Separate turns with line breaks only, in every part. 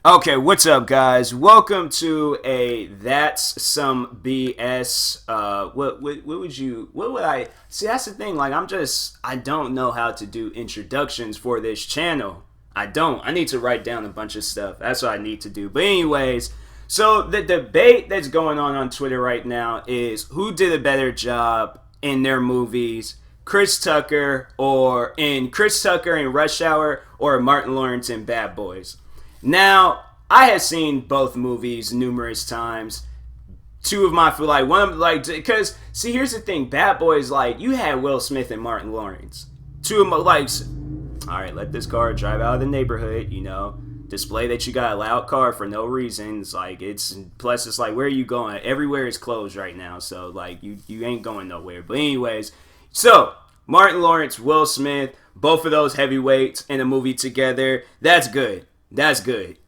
Okay, what's up, guys? Welcome to a That's Some BS. What would I see? That's the thing. I don't know how to do introductions for this channel. I don't. I need to write down a bunch of stuff. That's what I need to do. But anyways, so the debate that's going on Twitter right now is who did a better job in their movies, Chris Tucker in Rush Hour or Martin Lawrence in Bad Boys. Now, I have seen both movies numerous times. Two of my like one of like because see, here's the thing: Bad Boys, like, you had Will Smith and Martin Lawrence. Two of my like, all right, let this car drive out of the neighborhood. Display that you got a loud car for no reason. It's like it's like, where are you going? Everywhere is closed right now, so like you ain't going nowhere. But anyways, so Martin Lawrence, Will Smith, both of those heavyweights in a movie together. That's good. That's good.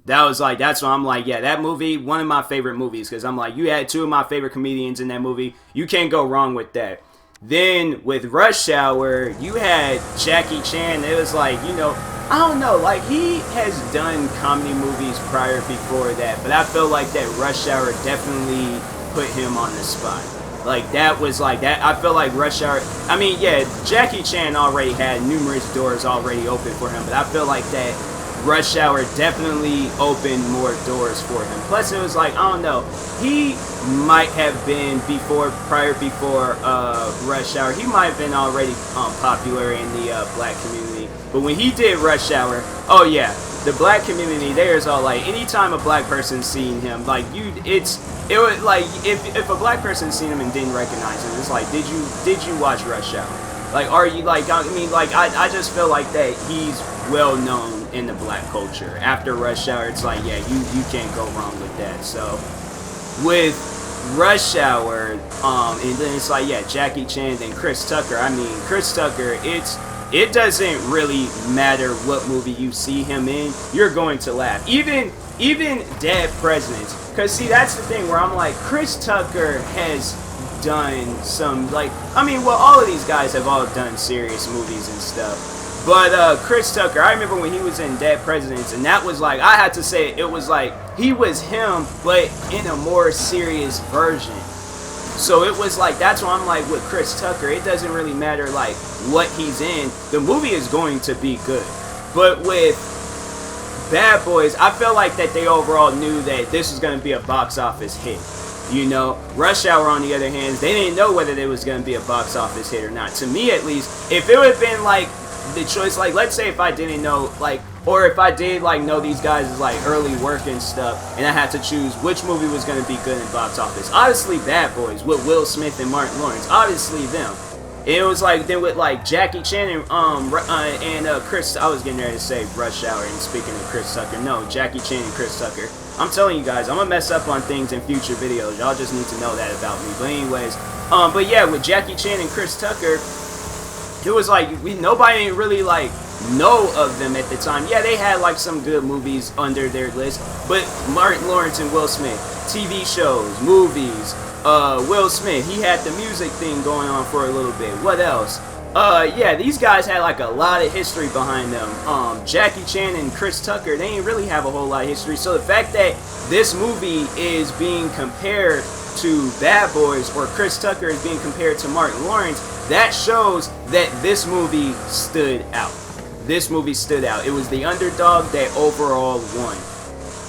That's why I'm like, yeah, that movie, one of my favorite movies, because I'm like, you had two of my favorite comedians in that movie. You can't go wrong with that. Then with Rush Hour, you had Jackie Chan. It was like, I don't know, like, he has done comedy movies prior before that, but I feel like that Rush Hour definitely put him on the spot. Like, that was like that. I feel like Rush Hour. I mean, yeah, Jackie Chan already had numerous doors already open for him, but I feel like that Rush Hour definitely opened more doors for him. Plus, it was like, I don't know, he might have been prior before Rush Hour, he might have been already popular in the black community. But when he did Rush Hour, oh yeah, the black community, there's all like, anytime a black person seen him, like, it was like, if a black person seen him and didn't recognize him, it's like, did you watch Rush Hour? Like, are you like, I mean, like, I just feel like that he's well known in the black culture. After Rush Hour, it's like, yeah, you can't go wrong with that. So with Rush Hour, and then it's like, yeah, Jackie Chan and Chris Tucker. I mean, Chris Tucker, it doesn't really matter what movie you see him in, you're going to laugh. Even Dead Presidents. Because see, that's the thing where I'm like, Chris Tucker has done some, like, I mean, well, all of these guys have all done serious movies and stuff. But Chris Tucker, I remember when he was in Dead Presidents, and that was like, I had to say, it was like, he was him, but in a more serious version. So it was like, that's why I'm like, with Chris Tucker, it doesn't really matter, like, what he's in. The movie is going to be good. But with Bad Boys, I feel like that they overall knew that this was going to be a box office hit. Rush Hour, on the other hand, they didn't know whether it was going to be a box office hit or not. To me, at least, if it would have been like the choice, like, let's say if I didn't know, like, or if I did, like, know these guys as, like, early work and stuff, and I had to choose which movie was going to be good in box office. Obviously, Bad Boys with Will Smith and Martin Lawrence. Obviously, them. And it was like, then with, like, Jackie Chan and Chris, I was getting ready to say Rush Hour, and speaking of Chris Tucker, no, Jackie Chan and Chris Tucker. I'm telling you guys, I'm gonna mess up on things in future videos. Y'all just need to know that about me. But anyways, but yeah, with Jackie Chan and Chris Tucker, it was like, nobody didn't really, like, know of them at the time. Yeah, they had, like, some good movies under their list, but Martin Lawrence and Will Smith, TV shows, movies, Will Smith, he had the music thing going on for a little bit. What else? Yeah, these guys had, like, a lot of history behind them. Jackie Chan and Chris Tucker, they didn't really have a whole lot of history. So the fact that this movie is being compared to Bad Boys, or Chris Tucker is being compared to Martin Lawrence, that shows that this movie stood out. This movie stood out. It was the underdog that overall won.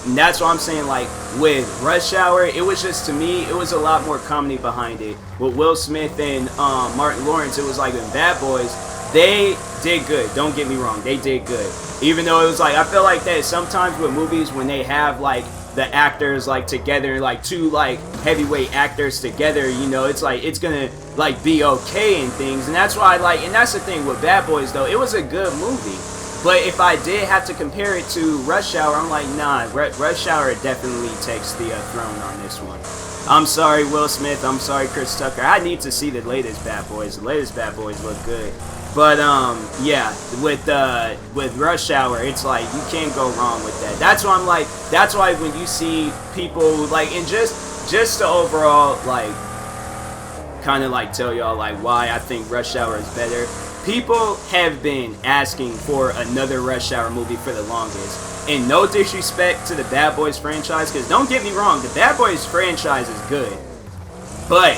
And that's what I'm saying, like, with Rush Hour, it was just, to me, it was a lot more comedy behind it. With Will Smith and Martin Lawrence, it was like, in Bad Boys, they did good. Don't get me wrong, they did good. Even though it was like, I feel like that sometimes with movies, when they have, like, the actors, like, together, like, two, like, heavyweight actors together, it's like, it's gonna, like, be okay and things. And that's why, like, and that's the thing with Bad Boys, though, it was a good movie. But if I did have to compare it to Rush Hour, I'm like, nah, Rush Hour definitely takes the throne on this one. I'm sorry, Will Smith. I'm sorry, Chris Tucker. I need to see the latest Bad Boys. The latest Bad Boys look good. But, yeah, with Rush Hour, it's like, you can't go wrong with that. That's why I'm like, that's why when you see people, like, and just to overall, like, kind of, like, tell y'all, like, why I think Rush Hour is better. people have been asking for another Rush Hour movie for the longest. And no disrespect to the Bad Boys franchise, because don't get me wrong, the Bad Boys franchise is good. But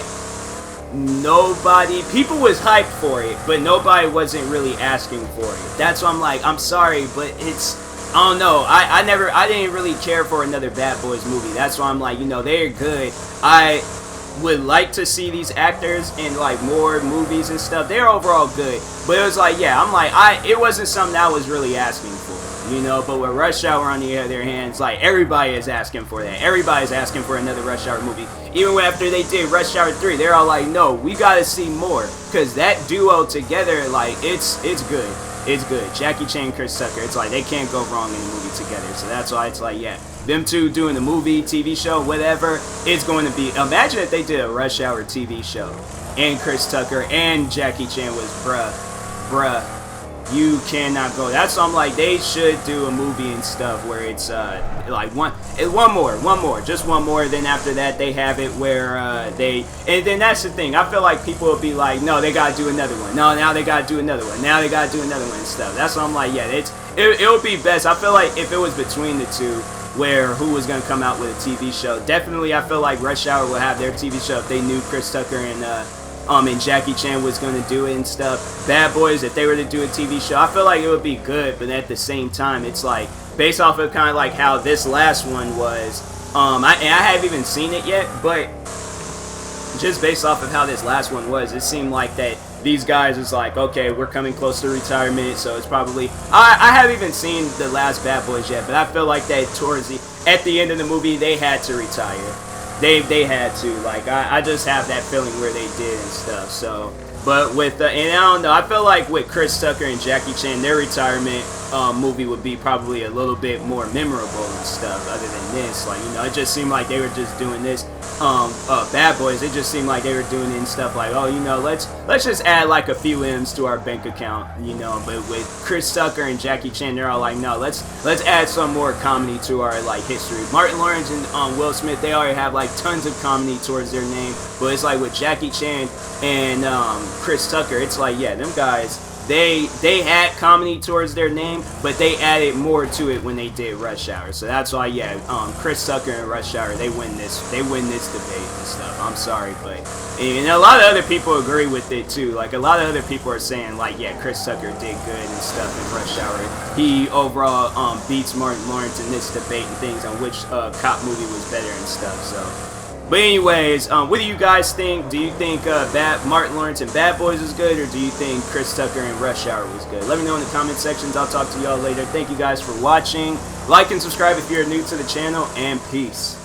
people was hyped for it, but nobody wasn't really asking for it. That's why I'm like, I'm sorry, but I don't know. I didn't really care for another Bad Boys movie. That's why I'm like, they're good. I would like to see these actors in like more movies and stuff. They're overall good, but it was like, yeah, I'm like, it wasn't something I was really asking for, But with Rush Hour on the other hand, it's like everybody is asking for that. Everybody's asking for another Rush Hour movie. Even after they did Rush Hour 3, they're all like, no, we gotta see more, because that duo together, like, it's good. It's good. Jackie Chan and Chris Tucker, it's like they can't go wrong in a movie together. So that's why it's like, yeah, them two doing the movie, TV show, whatever, it's going to be. Imagine if they did a Rush Hour TV show and Chris Tucker and Jackie Chan was bruh, you cannot go. That's why I'm like, they should do a movie and stuff where it's like one more, just one more. Then after that, they have it where and then that's the thing. I feel like people will be like, no, they gotta do another one. No, now they gotta do another one. Now they gotta do another one and stuff. That's why I'm like, yeah, it would be best. I feel like if it was between the two, where who was gonna come out with a TV show, definitely I feel like Rush Hour would have their TV show if they knew Chris Tucker and Jackie Chan was going to do it and stuff. Bad Boys, if they were to do a TV show, I feel like it would be good, but at the same time, it's like, based off of kind of like how this last one was, I haven't even seen it yet, but just based off of how this last one was, it seemed like that these guys is like, okay, we're coming close to retirement, so it's probably, I haven't even seen the last Bad Boys yet, but I feel like that at the end of the movie, they had to retire. They had to, like, I just have that feeling where they did and stuff. So, but with and I don't know, I feel like with Chris Tucker and Jackie Chan, their retirement movie would be probably a little bit more memorable and stuff. Other than this, like, it just seemed like they were just doing this. Bad Boys, it just seemed like they were doing it and stuff like, oh, let's just add like a few M's to our bank account, But with Chris Tucker and Jackie Chan, they're all like, no, let's add some more comedy to our like history. Martin Lawrence and Will Smith, they already have like tons of comedy towards their name, but it's like with Jackie Chan and Chris Tucker, it's like, yeah, them guys, they had comedy towards their name, but they added more to it when they did Rush Hour. So that's why, yeah, Chris Tucker and Rush Hour, they win this debate and stuff. I'm sorry, but and a lot of other people agree with it too. Like, a lot of other people are saying like, yeah, Chris Tucker did good and stuff in Rush Hour. He overall beats Martin Lawrence in this debate and things on which cop movie was better and stuff. So. But anyways, what do you guys think? Do you think Martin Lawrence and Bad Boys is good, or do you think Chris Tucker and Rush Hour was good? Let me know in the comment sections. I'll talk to y'all later. Thank you guys for watching. Like and subscribe if you're new to the channel, and peace.